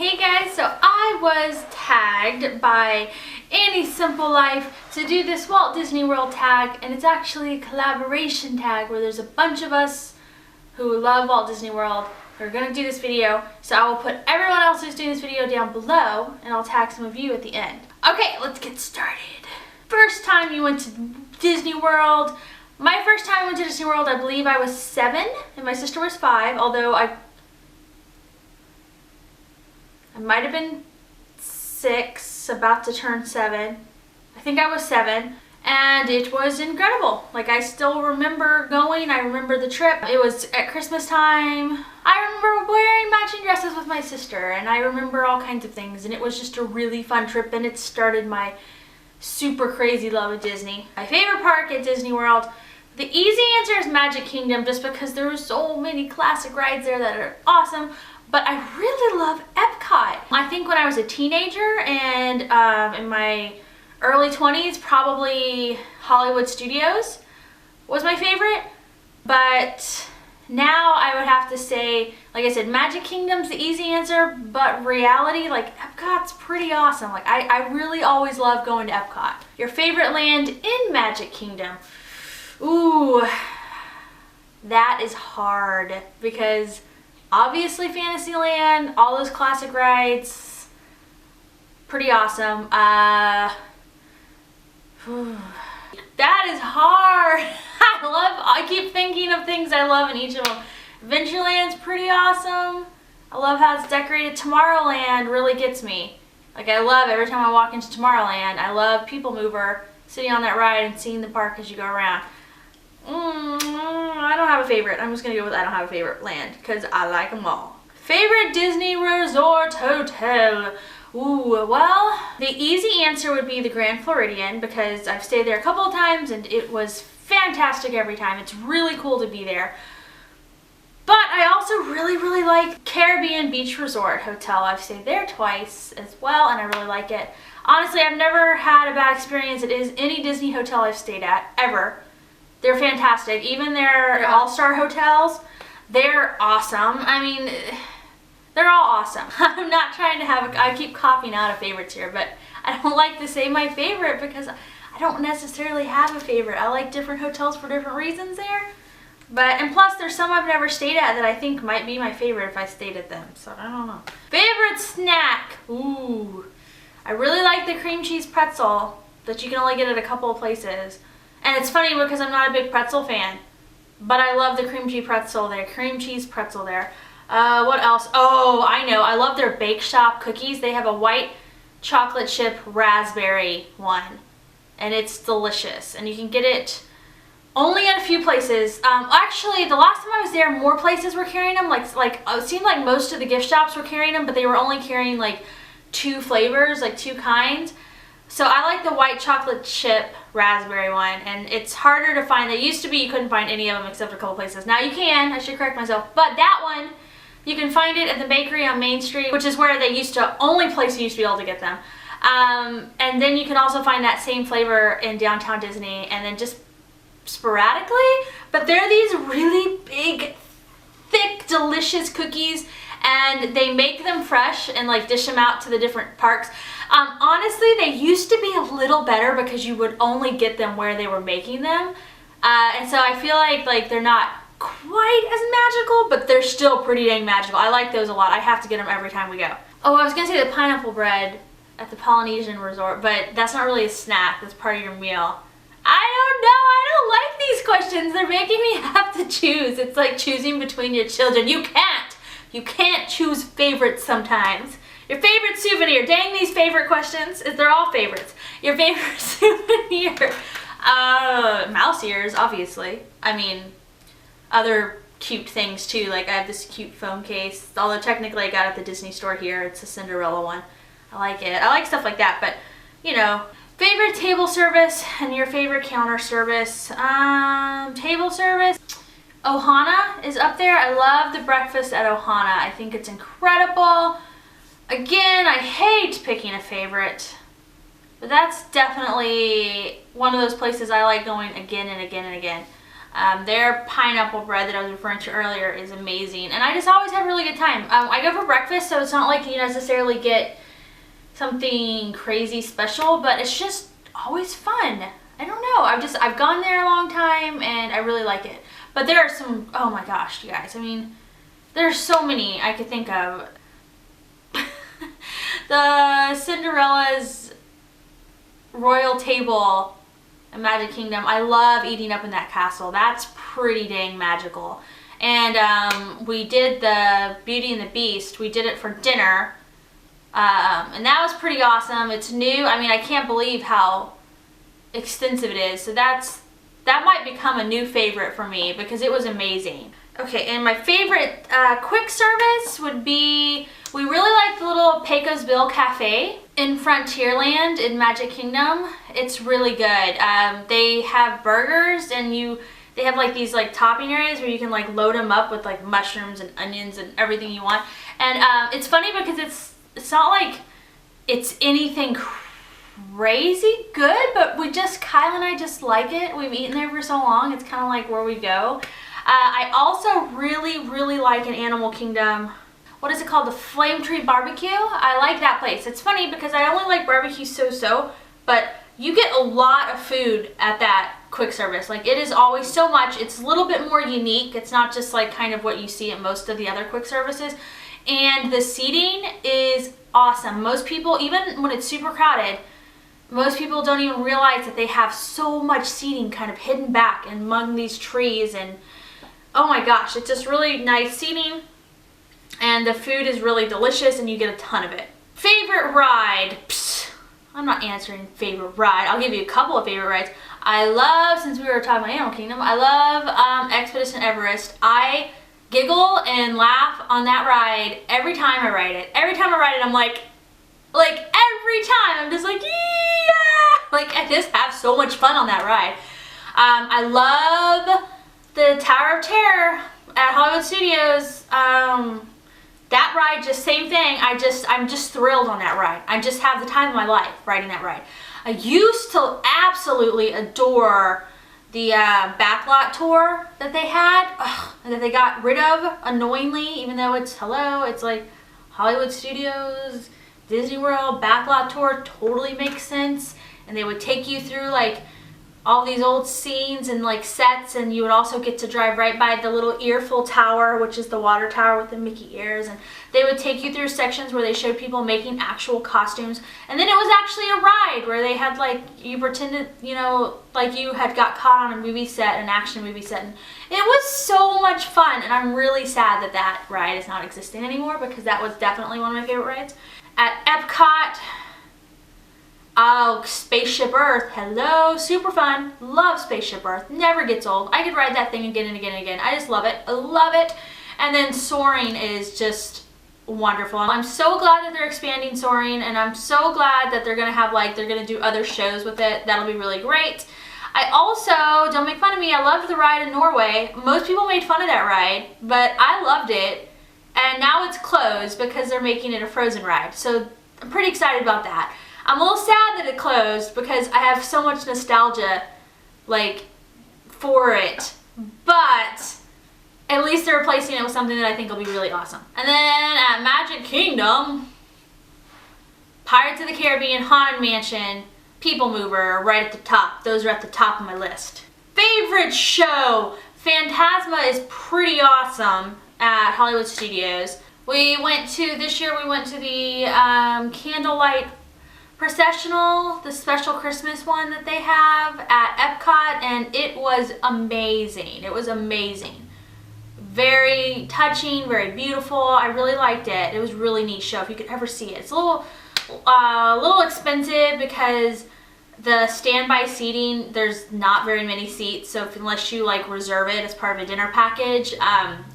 Hey guys, so I was tagged by Annie Simple Life to do this Walt Disney World tag, and it's actually a collaboration tag where there's a bunch of us who love Walt Disney World who are going to do this video. So I will put everyone else who's doing this video down below, and I'll tag some of you at the end. Okay, let's get started. First time you went to Disney World. My first time I went to Disney World, I believe I was 7 and my sister was 5, although I might have been 6, about to turn 7. I think I was 7, and it was incredible. Like, I still remember going. I remember the trip. It was at Christmas time. I remember wearing matching dresses with my sister, and I remember all kinds of things, and it was just a really fun trip, and it started my super crazy love of Disney. My favorite park at Disney World, the easy answer is Magic Kingdom, just because there are so many classic rides there that are awesome. But I really love Epcot. I think when I was a teenager and in my early 20s, probably Hollywood Studios was my favorite. But now I would have to say, like I said, Magic Kingdom's the easy answer, but reality, like, Epcot's pretty awesome. Like, I really always love going to Epcot. Your favorite land in Magic Kingdom? Ooh, that is hard because obviously Fantasyland, all those classic rides, pretty awesome. That is hard. I keep thinking of things I love in each of them. Adventureland's pretty awesome. I love how it's decorated. Tomorrowland really gets me. Like, I love every time I walk into Tomorrowland. I love People Mover, sitting on that ride and seeing the park as you go around. I don't have a favorite. I'm just gonna go with I don't have a favorite land because I like them all. Favorite Disney Resort Hotel? Ooh, well, the easy answer would be the Grand Floridian because I've stayed there a couple of times and it was fantastic every time. It's really cool to be there. But I also really like Caribbean Beach Resort Hotel. I've stayed there twice as well and I really like it. Honestly, I've never had a bad experience at any Disney hotel I've stayed at, ever. They're fantastic. Even their all-star hotels, they're awesome. I mean, they're all awesome. I'm not trying to I keep copying out of favorites here, but I don't like to say my favorite because I don't necessarily have a favorite. I like different hotels for different reasons there. And plus, there's some I've never stayed at that I think might be my favorite if I stayed at them. So I don't know. Favorite snack? Ooh. I really like the cream cheese pretzel that you can only get at a couple of places. And it's funny because I'm not a big pretzel fan, but I love the cream cheese pretzel there. What else? Oh, I know. I love their Bake Shop cookies. They have a white chocolate chip raspberry one, and it's delicious. And you can get it only at a few places. Actually, the last time I was there, more places were carrying them. Like it seemed like most of the gift shops were carrying them, but they were only carrying like 2 flavors, like 2 kinds. So I like the white chocolate chip raspberry one, and it's harder to find. It used to be you couldn't find any of them except a couple places. Now you can, I should correct myself, but that one, you can find it at the bakery on Main Street, which is where they only place you used to be able to get them. And then you can also find that same flavor in Downtown Disney, and then just sporadically, but they're these really big, thick, delicious cookies, and they make them fresh and like dish them out to the different parks. Honestly, they used to be a little better because you would only get them where they were making them. And so I feel like they're not quite as magical, but they're still pretty dang magical. I like those a lot. I have to get them every time we go. Oh, I was gonna say the pineapple bread at the Polynesian Resort, but that's not really a snack. That's part of your meal. I don't know. I don't like these questions. They're making me have to choose. It's like choosing between your children. You can't choose favorites sometimes. Your favorite souvenir. Dang, these favorite questions. They're all favorites. Your favorite souvenir. Mouse ears, obviously. I mean, other cute things too. Like, I have this cute phone case. Although technically I got it at the Disney store here. It's a Cinderella one. I like it. I like stuff like that. But, you know, favorite table service and your favorite counter service. Table service. Ohana is up there. I love the breakfast at Ohana. I think it's incredible. Again, I hate picking a favorite, but that's definitely one of those places I like going again and again and again. Their pineapple bread that I was referring to earlier is amazing, and I just always have a really good time. I go for breakfast, so it's not like you necessarily get something crazy special, but it's just always fun. I don't know, I've gone there a long time and I really like it. But there are some, oh my gosh, you guys, I mean, there's so many I could think of. The Cinderella's royal table in Magic Kingdom, I love eating up in that castle. That's pretty dang magical. And we did the Beauty and the Beast, we did it for dinner, and that was pretty awesome. It's new. I mean, I can't believe how extensive it is. So that might become a new favorite for me because it was amazing. Okay, and my favorite quick service would be, we really like the little Pecos Bill Cafe in Frontierland in Magic Kingdom. It's really good. They have burgers, and they have like these like topping areas where you can like load them up with like mushrooms and onions and everything you want. And it's funny because it's not like it's anything crazy good, but Kyle and I just like it. We've eaten there for so long, it's kind of like where we go. I also really like in Animal Kingdom, what is it called? The Flame Tree Barbecue. I like that place. It's funny because I only like barbecue so, but you get a lot of food at that quick service. Like, it is always so much. It's a little bit more unique. It's not just like kind of what you see at most of the other quick services. And the seating is awesome. Most people, even when it's super crowded, most people don't even realize that they have so much seating kind of hidden back among these trees, and oh my gosh, it's just really nice seating, and the food is really delicious, and you get a ton of it. Favorite ride? Psst, I'm not answering favorite ride. I'll give you a couple of favorite rides. I love, since we were talking about Animal Kingdom, I love Expedition Everest. I giggle and laugh on that ride every time I ride it. Every time I ride it, I'm like every time, I'm just like, yeah! Like, I just have so much fun on that ride. I love the Tower of Terror at Hollywood Studios. That ride, just same thing. I'm just thrilled on that ride. I just have the time of my life riding that ride. I used to absolutely adore the backlot tour that they had, that they got rid of annoyingly, even though it's like Hollywood Studios, Disney World. Backlot tour totally makes sense, and they would take you through like all these old scenes and like sets, and you would also get to drive right by the little Earful Tower, which is the water tower with the Mickey ears, and they would take you through sections where they showed people making actual costumes. And then it was actually a ride where they had like, you pretended, you know, like you had got caught on a movie set, an action movie set, and it was so much fun. And I'm really sad that that ride is not existing anymore, because that was definitely one of my favorite rides. At Epcot, oh, Spaceship Earth, hello, super fun. Love Spaceship Earth, never gets old. I could ride that thing again and again and again. I just love it, I love it. And then Soaring is just wonderful. I'm so glad that they're expanding Soaring, and I'm so glad that they're gonna have they're gonna do other shows with it. That'll be really great. I also, don't make fun of me, I loved the ride in Norway. Most people made fun of that ride, but I loved it. And now it's closed because they're making it a Frozen ride. So I'm pretty excited about that. I'm a little sad that it closed because I have so much nostalgia for it. But at least they're replacing it with something that I think will be really awesome. And then at Magic Kingdom, Pirates of the Caribbean, Haunted Mansion, People Mover are right at the top. Those are at the top of my list. Favorite show? Phantasma is pretty awesome at Hollywood Studios. This year we went to the Candlelight Processional, the special Christmas one that they have at Epcot, and it was amazing. It was amazing. Very touching, very beautiful. I really liked it. It was a really neat show if you could ever see it. It's a little expensive because the standby seating, there's not very many seats, so unless you reserve it as part of a dinner package,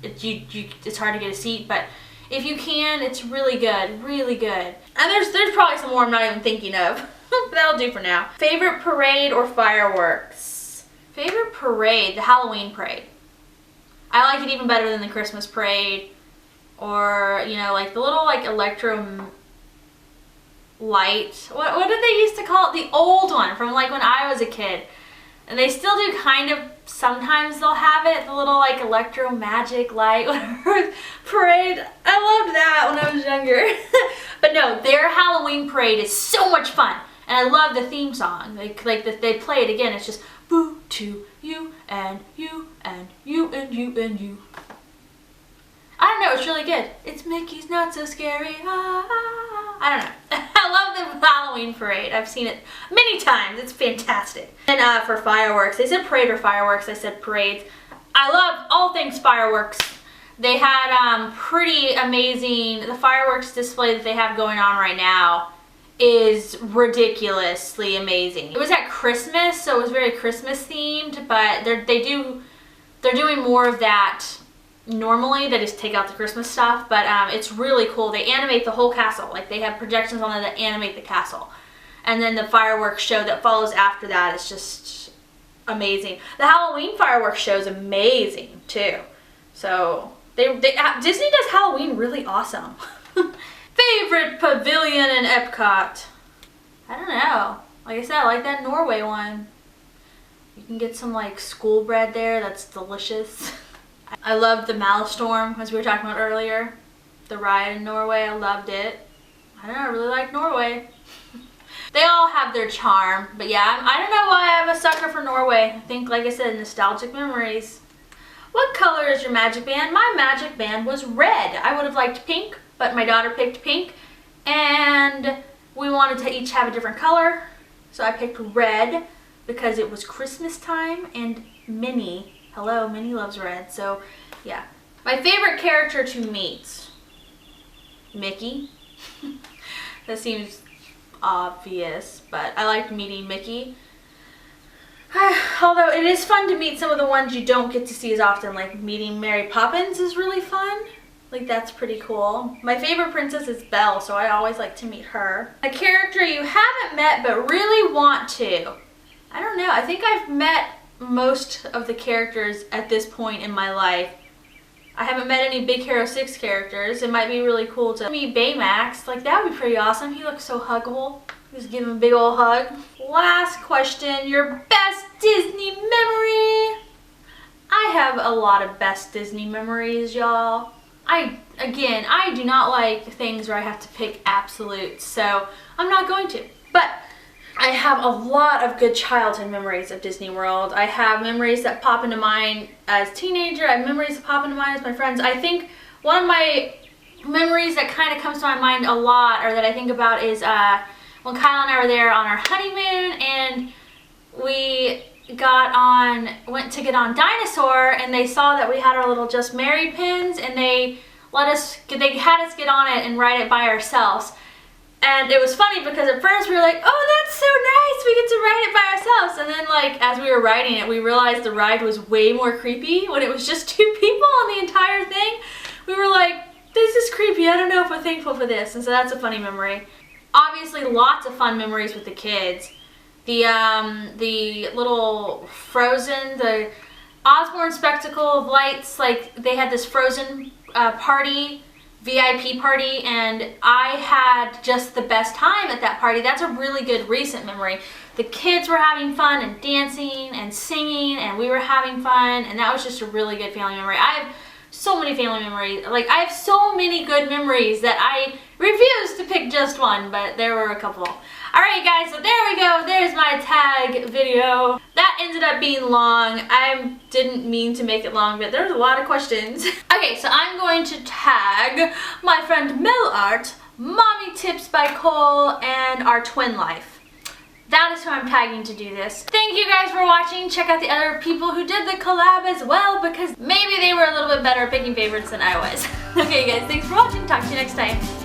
it's hard to get a seat. But if you can, it's really good, really good. And there's probably some more I'm not even thinking of, but that'll do for now. Favorite parade or fireworks? Favorite parade, the Halloween parade. I like it even better than the Christmas parade, or the little electro light. What did they used to call it? The old one from when I was a kid. And they still do kind of, sometimes they'll have it, the little like electro magic light parade. I loved that when I was younger. But no, their Halloween parade is so much fun. And I love the theme song. Like they play it again, it's just boo to you and you and you and you and you. I don't know, it's really good. It's Mickey's Not So Scary. I don't know. I love the Halloween parade. I've seen it many times. It's fantastic. And for fireworks, they said parade or fireworks. I said parades. I love all things fireworks. They had pretty amazing, the fireworks display that they have going on right now is ridiculously amazing. It was at Christmas, so it was very Christmas themed, but they're doing more of that normally. They just take out the Christmas stuff, but it's really cool. They animate the whole castle. Like they have projections on there that animate the castle. And then the fireworks show that follows after that is just amazing. The Halloween fireworks show is amazing too. So Disney does Halloween really awesome. Favorite pavilion in Epcot? I don't know. Like I said, I like that Norway one. You can get some like school bread there. That's delicious. I loved the Maelstrom, as we were talking about earlier. The ride in Norway, I loved it. I don't know, I really like Norway. They all have their charm, but yeah, I don't know why I'm a sucker for Norway. I think, like I said, nostalgic memories. What color is your magic band? My magic band was red. I would have liked pink, but my daughter picked pink, and we wanted to each have a different color, so I picked red because it was Christmas time, and Minnie, hello, Minnie loves red, so yeah. My favorite character to meet? Mickey. That seems obvious, but I liked meeting Mickey. Although it is fun to meet some of the ones you don't get to see as often, like meeting Mary Poppins is really fun. Like that's pretty cool. My favorite princess is Belle, so I always like to meet her. A character you haven't met but really want to. I don't know, I think I've met most of the characters at this point in my life. I haven't met any Big Hero 6 characters. It might be really cool to meet Baymax. Like that would be pretty awesome. He looks so huggable. Just give him a big old hug. Last question, your best Disney memory? I have a lot of best Disney memories, y'all. Again, I do not like things where I have to pick absolutes, so I'm not going to. But I have a lot of good childhood memories of Disney World. I have memories that pop into mind as a teenager. I have memories that pop into mind as my friends. I think one of my memories that kind of comes to my mind a lot, or that I think about, is when Kyle and I were there on our honeymoon, and we went to get on Dinosaur, and they saw that we had our little Just Married pins, and they had us get on it and ride it by ourselves. And it was funny because at first we were like, oh, that's so nice, we get to ride it by ourselves. And then like as we were riding it, we realized the ride was way more creepy when it was just 2 people on the entire thing. We were like, this is creepy, I don't know if we're thankful for this. And so that's a funny memory. Obviously lots of fun memories with the kids. The little Frozen, the Osborne Spectacle of Lights, like they had this Frozen party, VIP party, and I had just the best time at that party. That's a really good recent memory. The kids were having fun and dancing and singing, and we were having fun, and that was just a really good family memory. I have so many family memories. Like I have so many good memories that I refuse to pick just one, but there were a couple. Alright guys, so there we go. There's my tag video. That ended up being long. I didn't mean to make it long, but there's a lot of questions. Okay, so I'm going to tag my friend Mel Art, Mommy Tips by Cole, and our twin life. That is who I'm tagging to do this. Thank you guys for watching. Check out the other people who did the collab as well, because maybe they were a little bit better at picking favorites than I was. Okay guys, thanks for watching. Talk to you next time.